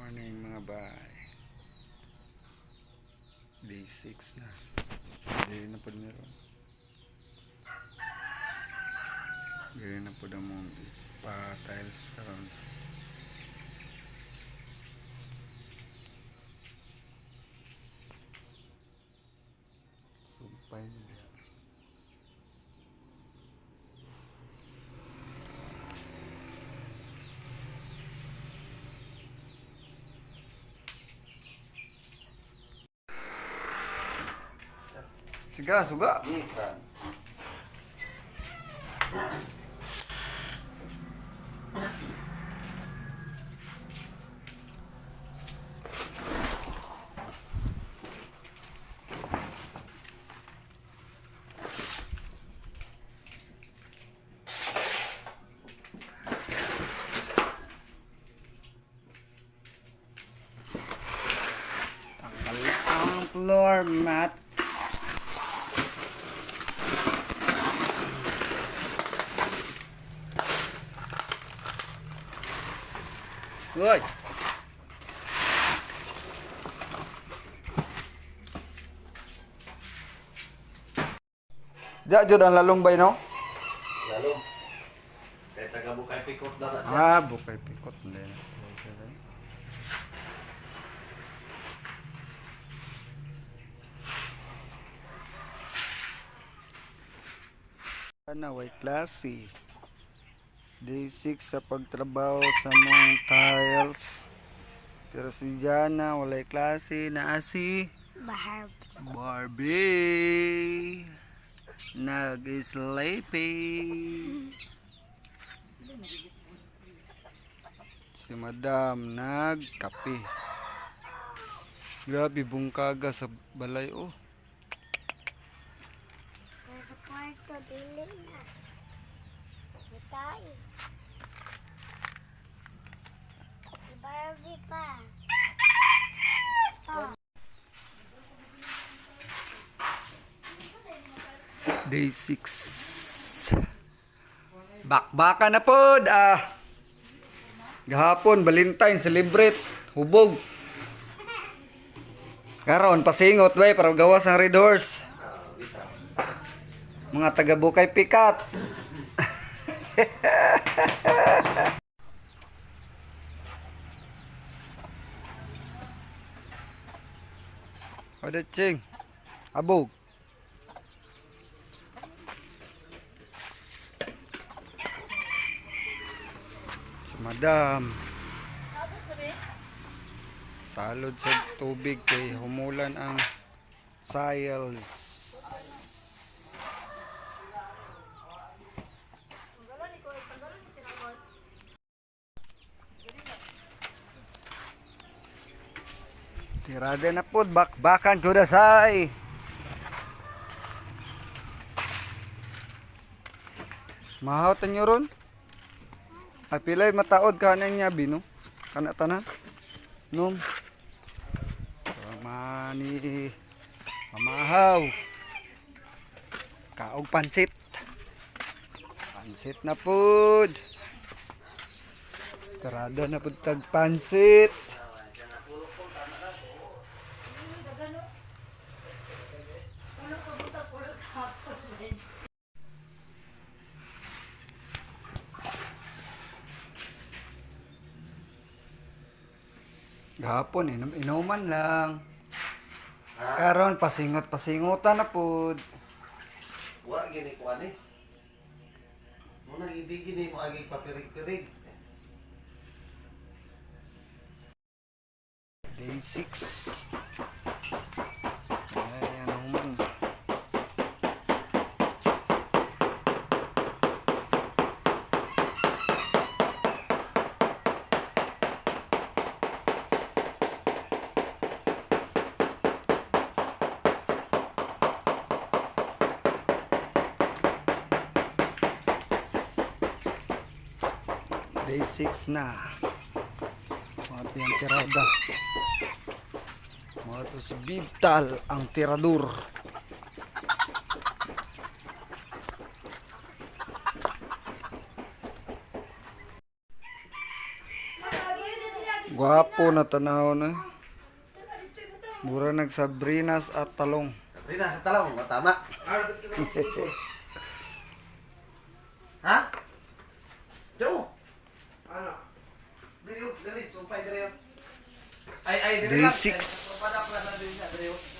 Morning mga bay. Day 6 na. Dili na po meron. Dili na po na mong pa-tiles karon. Sumpay nila. Siga, suga. Ikan. Tanggal ang floor mat. Uy! Diya jud ang lalong bay no? Lalo. Kaya taga Bukay Pikot daw na siya. Ah, bukay pikot na. Way klase. Day 6 sa pagtrabaho sa mga tiles. Pero si Jana walay klase na si Barbie. Nag-sleeping. Si Madam nagkape. Grabe bungkaga sa balay oh. Nasa kwarto, dili na. Itay. Si Barbie pa. Oh. Day 6. Bakbaka na pod gahapon Valentine celebrate hubog. Karon pasingot bay para gawas ang Red Horse. Mga taga Bukay Pikat. Ada cing. Abog. Si Madam. Salod sa tubig kay humulan ang tiles. Tirada na po, bakbakan ko dasay. Mahawtan nyo ron? Ay pilay mataod ka na niya bino. Kana tanan. Nung. Mani. Mamahaw. Kaog pansit. Pansit na po. Tirada na po tag pansit. Gahapon inuman lang. Karon pasingot-pasingutan na pud. Wa gini ko ani. Muna ibig gini mo agi papirig-pirig. Day 6. Ay, inuman. Day 6 na. Mga yung tirada. Mga to si Bibtal ang tirador. Gwapo na tanaw na. Mura nag Sabrinas at talong. Sabrina, sa talong, o tama. Ha? Do. Ano? Dili, sumpay dili. Ay, dili Day lang. 6. Padak na dili sa dili.